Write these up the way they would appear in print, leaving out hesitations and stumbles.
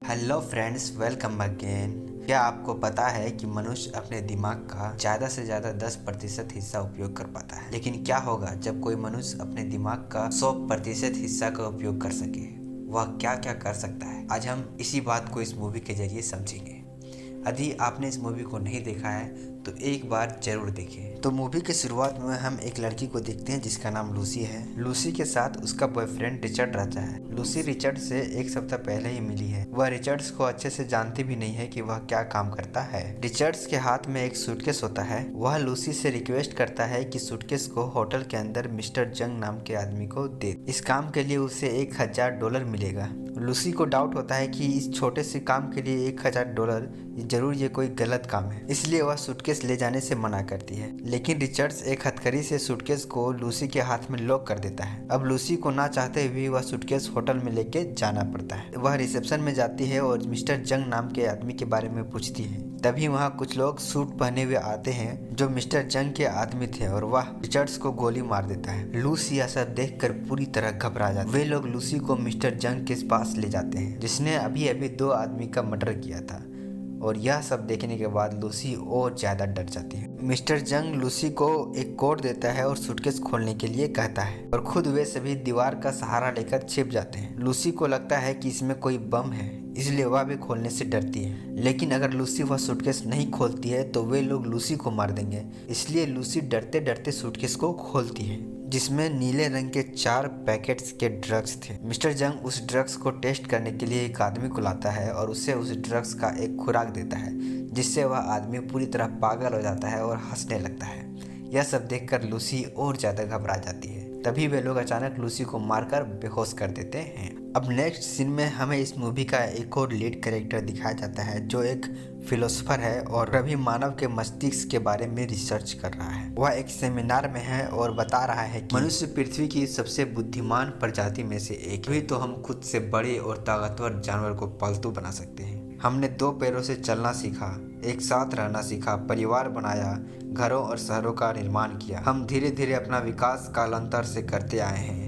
Hello friends, welcome again. क्या आपको पता है कि मनुष्य अपने दिमाग का ज़्यादा से ज़्यादा 10% हिस्सा उपयोग कर पाता है। लेकिन क्या होगा जब कोई मनुष्य अपने दिमाग का 100% हिस्सा का उपयोग कर सके? वह क्या क्या कर सकता है, आज हम इसी बात को इस मूवी के जरिए समझेंगे। यदि आपने इस मूवी को नहीं देखा है तो एक बार जरूर देखें। तो मूवी के शुरुआत में हम एक लड़की को देखते हैं जिसका नाम लूसी है। लूसी के साथ उसका बॉयफ्रेंड रिचर्ड रहता है। लूसी रिचर्ड से एक सप्ताह पहले ही मिली है। वह रिचर्ड्स को अच्छे से जानती भी नहीं है कि वह क्या काम करता है। रिचर्ड्स के हाथ में एक सूटकेस होता है। वह लूसी से रिक्वेस्ट करता है कि सूटकेस को होटल के अंदर मिस्टर जंग नाम के आदमी को दे। इस काम के लिए उसे $1000 मिलेगा। लूसी को डाउट होता है कि इस छोटे से काम के लिए $1000, जरूर ये कोई गलत काम है, इसलिए वह सूटकेस ले जाने से मना करती है। लेकिन रिचर्ड्स एक हथकड़ी से सूटकेस को लूसी के हाथ में लॉक कर देता है। अब लूसी को ना चाहते हुए वह सूटकेस होटल में लेके जाना पड़ता है। वह रिसेप्शन में जाती है और मिस्टर जंग नाम के आदमी के बारे में पूछती है। तभी वहाँ कुछ लोग सूट पहने हुए आते हैं जो मिस्टर जंग के आदमी थे और वह रिचर्ड्स को गोली मार देता है। लूसी यह सब देखकर पूरी तरह घबरा जाती है। वे लोग लूसी को मिस्टर जंग के पास ले जाते हैं जिसने अभी अभी 2 आदमी का मर्डर किया था। और यह सब देखने के बाद लूसी और ज्यादा डर जाती है। मिस्टर जंग लूसी को एक कोड देता है और सूटकेस खोलने के लिए कहता है और खुद वे सभी दीवार का सहारा लेकर छिप जाते हैं। लूसी को लगता है कि इसमें कोई बम है, इसलिए वह भी खोलने से डरती है। लेकिन अगर लूसी वह सूटकेस नहीं खोलती है तो वे लोग लूसी को मार देंगे, इसलिए लूसी डरते डरते सूटकेस को खोलती है जिसमें नीले रंग के 4 पैकेट्स के ड्रग्स थे। मिस्टर जंग उस ड्रग्स को टेस्ट करने के लिए एक आदमी को लाता है और उसे उस ड्रग्स का एक खुराक देता है जिससे वह आदमी पूरी तरह पागल हो जाता है और हंसने लगता है। यह सब देखकर लूसी और ज़्यादा घबरा जाती है। तभी वे लोग अचानक लूसी को मारकर बेहोश कर देते हैं। अब नेक्स्ट सीन में हमें इस मूवी का एक और लीड कैरेक्टर दिखाया जाता है जो एक फिलोसोफर है और अभी मानव के मस्तिष्क के बारे में रिसर्च कर रहा है। वह एक सेमिनार में है और बता रहा है कि मनुष्य पृथ्वी की सबसे बुद्धिमान प्रजाति में से एक है, तो हम खुद से बड़े और ताकतवर जानवर को पालतू बना सकते हैं। हमने 2 पैरों से चलना सीखा, एक साथ रहना सीखा, परिवार बनाया, घरों और शहरों का निर्माण किया। हम धीरे धीरे अपना विकास कालांतर से करते आए हैं।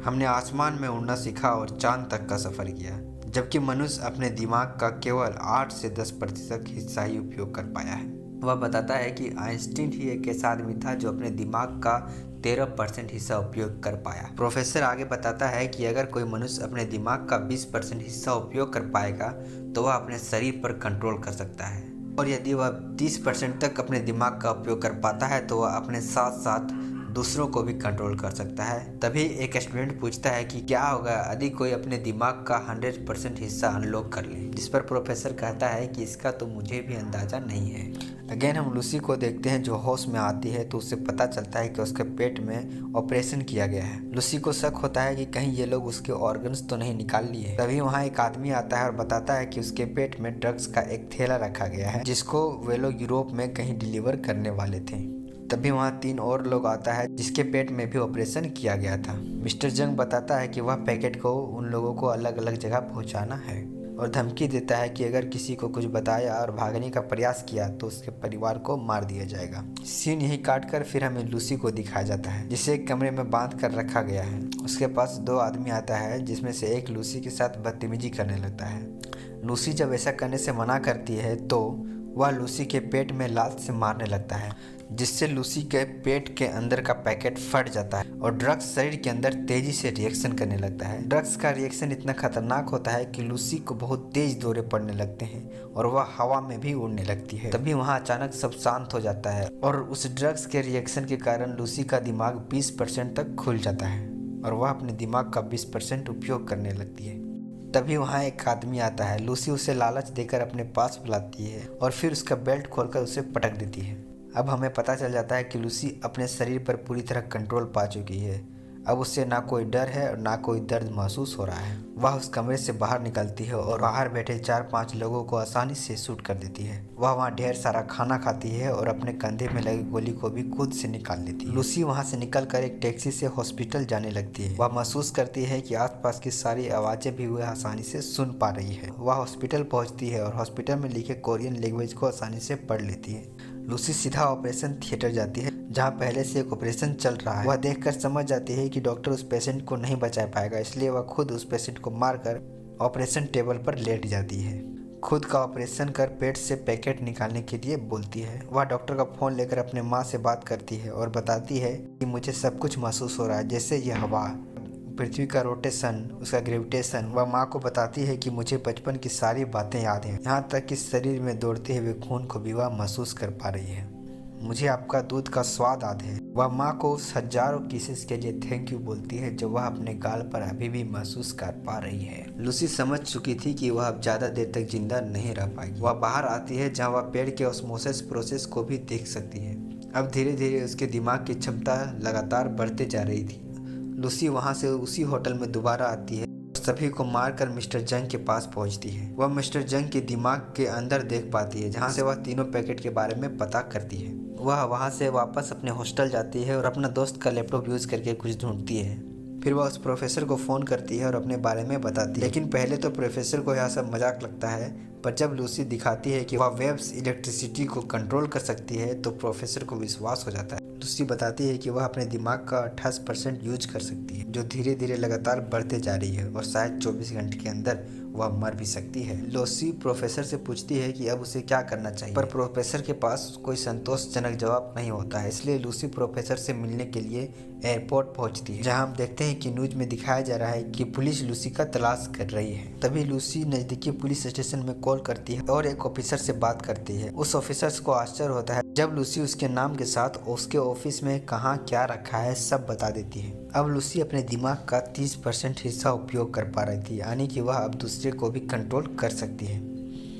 हमने आसमान में उड़ना सीखा और चांद तक का सफर किया, जबकि मनुष्य अपने दिमाग का केवल 8 से 10% हिस्सा ही उपयोग कर पाया है। वह बताता है कि आइंस्टीन ही एक ऐसा आदमी था जो अपने दिमाग का 13% हिस्सा उपयोग कर पाया। प्रोफेसर आगे बताता है कि अगर कोई मनुष्य अपने दिमाग का 20% हिस्सा उपयोग कर पाएगा तो वह अपने शरीर पर कंट्रोल कर सकता है, और यदि वह 30% तक अपने दिमाग का उपयोग कर पाता है तो वह अपने साथ साथ दूसरों को भी कंट्रोल कर सकता है। तभी एक स्टूडेंट पूछता है कि क्या होगा यदि कोई अपने दिमाग का 100% हिस्सा अनलॉक कर ले, जिस पर प्रोफेसर कहता है कि इसका तो मुझे भी अंदाजा नहीं है। अगेन हम लूसी को देखते हैं जो होश में आती है तो उसे पता चलता है कि उसके पेट में ऑपरेशन किया गया है। लूसी को शक होता है कि कहीं ये लोग उसके ऑर्गन्स तो नहीं निकाल लिए। तभी वहाँ एक आदमी आता है और बताता है कि उसके पेट में ड्रग्स का एक थैला रखा गया है जिसको वे लोग यूरोप में कहीं डिलीवर करने वाले थे। तभी वहाँ 3 और लोग आता है जिसके पेट में भी ऑपरेशन किया गया था। मिस्टर जंग बताता है कि वह पैकेट को उन लोगों को अलग अलग जगह पहुँचाना है और धमकी देता है कि अगर किसी को कुछ बताया और भागने का प्रयास किया तो उसके परिवार को मार दिया जाएगा। सीन यही काट कर फिर हमें लूसी को दिखाया जाता है जिसे एक कमरे में बांध कर रखा गया है। उसके पास 2 आदमी आता है जिसमें से एक लूसी के साथ बदतमीजी करने लगता है। लूसी जब ऐसा करने से मना करती है तो वह लूसी के पेट में लात से मारने लगता है जिससे लूसी के पेट के अंदर का पैकेट फट जाता है और ड्रग्स शरीर के अंदर तेजी से रिएक्शन करने लगता है। ड्रग्स का रिएक्शन इतना खतरनाक होता है कि लूसी को बहुत तेज दौरे पड़ने लगते हैं और वह हवा में भी उड़ने लगती है। तभी वहाँ अचानक सब शांत हो जाता है और उस ड्रग्स के रिएक्शन के कारण लूसी का दिमाग 20% तक खुल जाता है और वह अपने दिमाग का 20% उपयोग करने लगती है। तभी वहाँ एक आदमी आता है। लूसी उसे लालच देकर अपने पास बुलाती है और फिर उसका बेल्ट खोलकर उसे पटक देती है। अब हमें पता चल जाता है कि लूसी अपने शरीर पर पूरी तरह कंट्रोल पा चुकी है। अब उससे ना कोई डर है और ना कोई दर्द महसूस हो रहा है। वह उस कमरे से बाहर निकलती है और बाहर बैठे 4-5 लोगों को आसानी से शूट कर देती है। वह वहाँ ढेर सारा खाना खाती है और अपने कंधे में लगी गोली को भी खुद से निकाल लेती है। लूसी वहाँ से निकलकर एक टैक्सी से हॉस्पिटल जाने लगती है। वह महसूस करती है कि आसपास की सारी आवाज़ें भी वह आसानी से सुन पा रही है। वह हॉस्पिटल पहुँचती है और हॉस्पिटल में लिखे कोरियन लैंग्वेज को आसानी से पढ़ लेती है। लूसी सीधा ऑपरेशन थिएटर जाती है जहाँ पहले से एक ऑपरेशन चल रहा है। वह देखकर समझ जाती है कि डॉक्टर उस पेशेंट को नहीं बचा पाएगा, इसलिए वह खुद उस पेशेंट को मारकर ऑपरेशन टेबल पर लेट जाती है। खुद का ऑपरेशन कर पेट से पैकेट निकालने के लिए बोलती है। वह डॉक्टर का फ़ोन लेकर अपने माँ से बात करती है और बताती है कि मुझे सब कुछ महसूस हो रहा है, जैसे ये हवा, पृथ्वी का रोटेशन, उसका ग्रेविटेशन। वह माँ को बताती है कि मुझे बचपन की सारी बातें याद हैं, यहाँ तक कि शरीर में दौड़ते हुए खून को भी वह महसूस कर पा रही है। मुझे आपका दूध का स्वाद याद है। वह माँ को उस हजारों किसेस के लिए थैंक यू बोलती है जो वह अपने गाल पर अभी भी महसूस कर पा रही है। लूसी समझ चुकी थी कि वह अब ज़्यादा देर तक जिंदा नहीं रह पाएगी। वह बाहर आती है जहाँ वह पेड़ के ऑस्मोसिस प्रोसेस को भी देख सकती है। अब धीरे धीरे उसके दिमाग की क्षमता लगातार बढ़ते जा रही थी। लूसी वहाँ से उसी होटल में दोबारा आती है, सभी को मारकर मिस्टर जंग के पास पहुंचती है। वह मिस्टर जंग के दिमाग के अंदर देख पाती है, जहां से वह तीनों पैकेट के बारे में पता करती है। वह वहां से वापस अपने हॉस्टल जाती है और अपना दोस्त का लैपटॉप यूज करके कुछ ढूंढती है। फिर वह उस प्रोफेसर को फ़ोन करती है और अपने बारे में बताती है। लेकिन पहले तो प्रोफेसर को यह सब मजाक लगता है, पर जब लूसी दिखाती है कि वह वेव्स इलेक्ट्रिसिटी को कंट्रोल कर सकती है तो प्रोफेसर को विश्वास हो जाता है। लूसी बताती है कि वह अपने दिमाग का 28% यूज कर सकती है, जो धीरे धीरे लगातार बढ़ते जा रही है और शायद 24 घंटे के अंदर वह मर भी सकती है। लूसी प्रोफेसर से पूछती है कि अब उसे क्या करना चाहिए, पर प्रोफेसर के पास कोई संतोषजनक जवाब नहीं होता है। इसलिए लूसी प्रोफेसर से मिलने के लिए एयरपोर्ट पहुंचती है, जहां हम देखते हैं कि न्यूज में दिखाया जा रहा है कि पुलिस लूसी का तलाश कर रही है। तभी लूसी नजदीकी पुलिस स्टेशन में कॉल करती है और एक ऑफिसर से बात करती है। उस ऑफिसर को आश्चर्य होता है जब लूसी उसके नाम के साथ उसके ऑफिस में कहाँ क्या रखा है सब बता देती है। अब लूसी अपने दिमाग का 30% हिस्सा उपयोग कर पा रही थी, यानी कि वह अब दूसरे को भी कंट्रोल कर सकती है।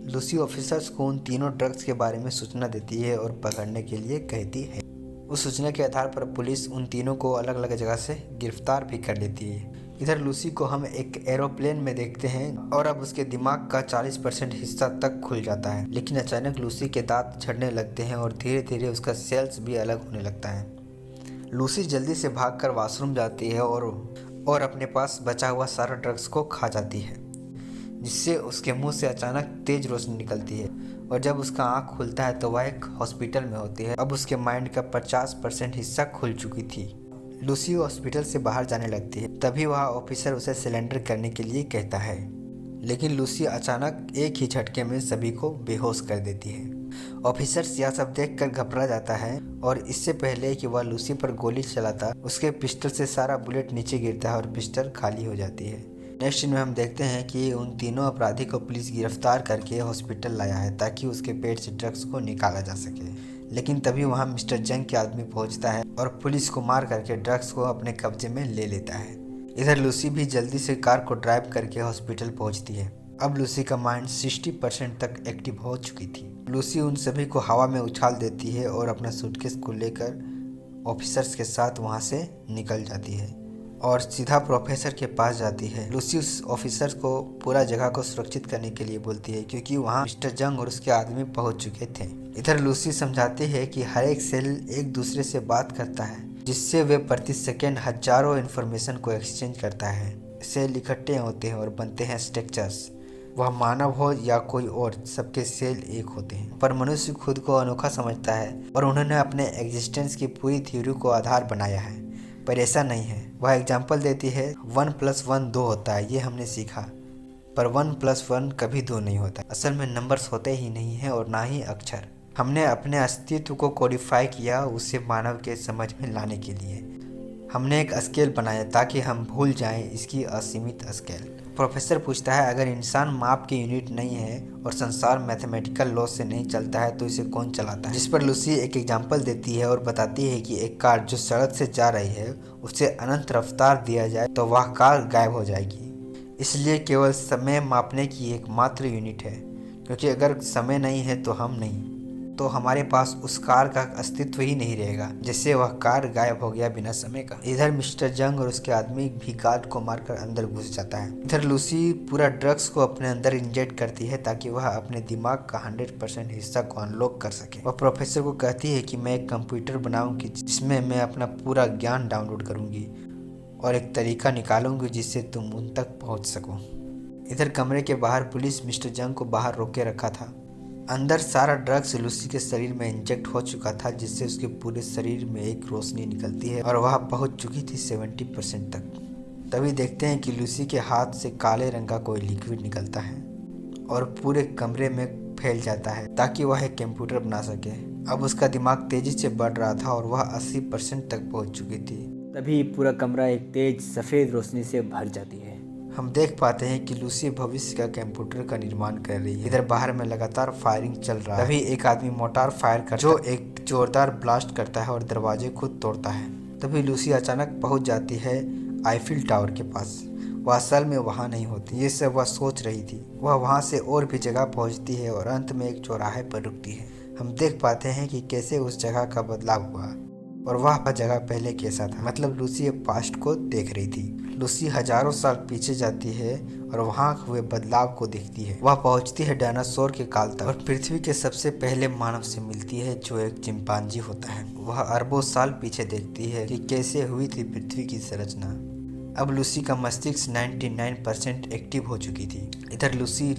लूसी ऑफिसर्स को उन तीनों ड्रग्स के बारे में सूचना देती है और पकड़ने के लिए कहती है। उस सूचना के आधार पर पुलिस उन तीनों को अलग अलग जगह से गिरफ्तार भी कर लेती है। इधर लूसी को हम एक एरोप्लेन में देखते हैं और अब उसके दिमाग का 40% हिस्सा तक खुल जाता है। लेकिन अचानक लूसी के दांत झड़ने लगते हैं और धीरे धीरे उसका सेल्स भी अलग होने लगता है। लूसी जल्दी से भागकर वॉशरूम जाती है और अपने पास बचा हुआ सारा ड्रग्स को खा जाती है, जिससे उसके मुंह से अचानक तेज रोशनी निकलती है और जब उसका आँख खुलता है तो वह एक हॉस्पिटल में होती है। अब उसके माइंड का 50% हिस्सा खुल चुकी थी। लूसी हॉस्पिटल से बाहर जाने लगती है, तभी वह ऑफिसर उसे सिलेंडर करने के लिए कहता है, लेकिन लूसी अचानक एक ही झटके में सभी को बेहोश कर देती है। ऑफिसर यह सब देखकर घबरा जाता है और इससे पहले कि वह लूसी पर गोली चलाता, उसके पिस्टल से सारा बुलेट नीचे गिरता है और पिस्टल खाली हो जाती है। नेक्स्ट सीन में हम देखते हैं कि उन तीनों अपराधी को पुलिस गिरफ्तार करके हॉस्पिटल लाया है ताकि उसके पेट से ड्रग्स को निकाला जा सके। लेकिन तभी वहां मिस्टर जंग के आदमी पहुंचता है और पुलिस को मार करके ड्रग्स को अपने कब्जे में ले लेता है। इधर लूसी भी जल्दी से कार को ड्राइव करके हॉस्पिटल पहुंचती है। अब लूसी का माइंड 60% तक एक्टिव हो चुकी थी। लूसी उन सभी को हवा में उछाल देती है और अपना सूटकेस को लेकर ऑफिसर्स के साथ वहां से निकल जाती है और सीधा प्रोफेसर के पास जाती है। लूसी उस ऑफिसर को पूरा जगह को सुरक्षित करने के लिए बोलती है, क्योंकि वहां मिस्टर जंग और उसके आदमी पहुंच चुके थे। इधर लूसी समझाती है कि हर एक सेल एक दूसरे से बात करता है, जिससे वे प्रति सेकेंड हजारों इन्फॉर्मेशन को एक्सचेंज करता है। सेल इकट्ठे होते हैं और बनते हैं स्ट्रक्चर्स। वह मानव हो या कोई और, सबके सेल एक होते हैं। पर मनुष्य खुद को अनोखा समझता है और उन्होंने अपने एग्जिस्टेंस की पूरी थ्योरी को आधार बनाया है, पर ऐसा नहीं है। वह एग्जाम्पल देती है 1 + 1 2 होता है, ये हमने सीखा, पर 1 + 1 कभी 2 नहीं होता। असल में नंबर्स होते ही नहीं है और ना ही अक्षर। हमने अपने अस्तित्व को कोडिफाई किया उसे मानव के समझ में लाने के लिए। हमने एक स्केल बनाया ताकि हम भूल जाएं इसकी असीमित स्केल। प्रोफेसर पूछता है, अगर इंसान माप की यूनिट नहीं है और संसार मैथमेटिकल लॉ से नहीं चलता है तो इसे कौन चलाता है? जिस पर लूसी एक एग्जाम्पल देती है और बताती है कि एक कार जो सड़क से जा रही है उसे अनंत रफ्तार दिया जाए तो वह कार गायब हो जाएगी। इसलिए केवल समय मापने की एकमात्र यूनिट है, क्योंकि अगर समय नहीं है तो हम नहीं, तो हमारे पास उस कार का अस्तित्व ही नहीं रहेगा, जिससे वह कार गायब हो गया बिना समय का। इधर मिस्टर जंग और उसके आदमी भी गार्ड को मारकर अंदर घुस जाता है। इधर लूसी पूरा ड्रग्स को अपने अंदर इंजेक्ट करती है ताकि वह अपने दिमाग का 100% हिस्सा को अनलॉक कर सके। वह प्रोफेसर को कहती है कि मैं एक कंप्यूटर बनाऊंगी जिसमें मैं अपना पूरा ज्ञान डाउनलोड करूंगी और एक तरीका निकालूंगी जिससे तुम उन तक पहुंच सको। इधर कमरे के बाहर पुलिस मिस्टर जंग को बाहर रोके रखा था। अंदर सारा ड्रग्स लूसी के शरीर में इंजेक्ट हो चुका था, जिससे उसके पूरे शरीर में एक रोशनी निकलती है और वह पहुंच चुकी थी 70% तक। तभी देखते हैं कि लूसी के हाथ से काले रंग का कोई लिक्विड निकलता है और पूरे कमरे में फैल जाता है ताकि वह एक कंप्यूटर बना सके। अब उसका दिमाग तेजी से बढ़ रहा था और वह 80% तक पहुंच चुकी थी। तभी पूरा कमरा एक तेज सफेद रोशनी से भर जाती है। हम देख पाते हैं कि लूसी भविष्य का कंप्यूटर का निर्माण कर रही है। इधर बाहर में लगातार फायरिंग चल रहा है। तभी एक आदमी मोटार फायर कर जो एक जोरदार ब्लास्ट करता है और दरवाजे खुद तोड़ता है। तभी लूसी अचानक पहुंच जाती है आईफिल टावर के पास। वह असल में वहां नहीं होती, ये सब वह सोच रही थी। वह वहां से और भी जगह पहुंचती है और अंत में एक चौराहे पर रुकती है। हम देख पाते हैं कि कैसे उस जगह का बदलाव हुआ और वह जगह पहले कैसा था। मतलब लूसी अब पास्ट को देख रही थी। लूसी हजारों साल पीछे जाती है और वहां हुए बदलाव को देखती है। वह पहुंचती है डायनासोर के काल तक और पृथ्वी के सबसे पहले मानव से मिलती है जो एक चिंपांजी होता है। वह अरबों साल पीछे देखती है कि कैसे हुई थी पृथ्वी की संरचना। अब लूसी का मस्तिष्क 99% एक्टिव हो चुकी थी। इधर लूसी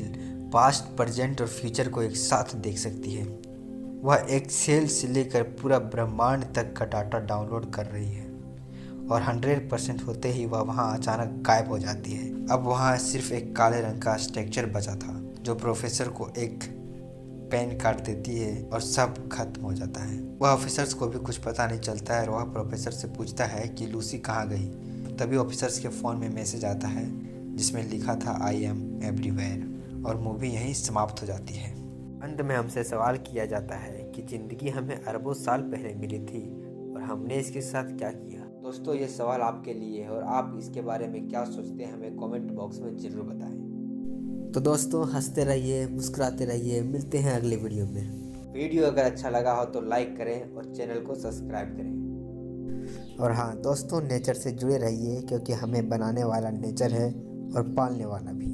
पास्ट, प्रेजेंट और फ्यूचर को एक साथ देख सकती है। वह एक सेल से लेकर पूरा ब्रह्मांड तक का डाटा डाउनलोड कर रही है और 100% होते ही वह वहां अचानक गायब हो जाती है। अब वहां सिर्फ एक काले रंग का स्ट्रक्चर बचा था जो प्रोफेसर को एक पेन काट देती है और सब खत्म हो जाता है। वह ऑफिसर्स को भी कुछ पता नहीं चलता है और वह प्रोफेसर से पूछता है कि लूसी कहाँ गई। तभी ऑफिसर्स के फ़ोन में मैसेज आता है जिसमें लिखा था आई एम एवरीवेयर और मूवी यहीं समाप्त हो जाती है। अंत में हमसे सवाल किया जाता है कि ज़िंदगी हमें अरबों साल पहले मिली थी और हमने इसके साथ क्या किया। दोस्तों, ये सवाल आपके लिए है और आप इसके बारे में क्या सोचते हैं हमें कमेंट बॉक्स में ज़रूर बताएं। तो दोस्तों, हंसते रहिए, मुस्कुराते रहिए। मिलते हैं अगले वीडियो में। वीडियो अगर अच्छा लगा हो तो लाइक करें और चैनल को सब्सक्राइब करें। और हाँ दोस्तों, नेचर से जुड़े रहिए क्योंकि हमें बनाने वाला नेचर है और पालने वाला भी।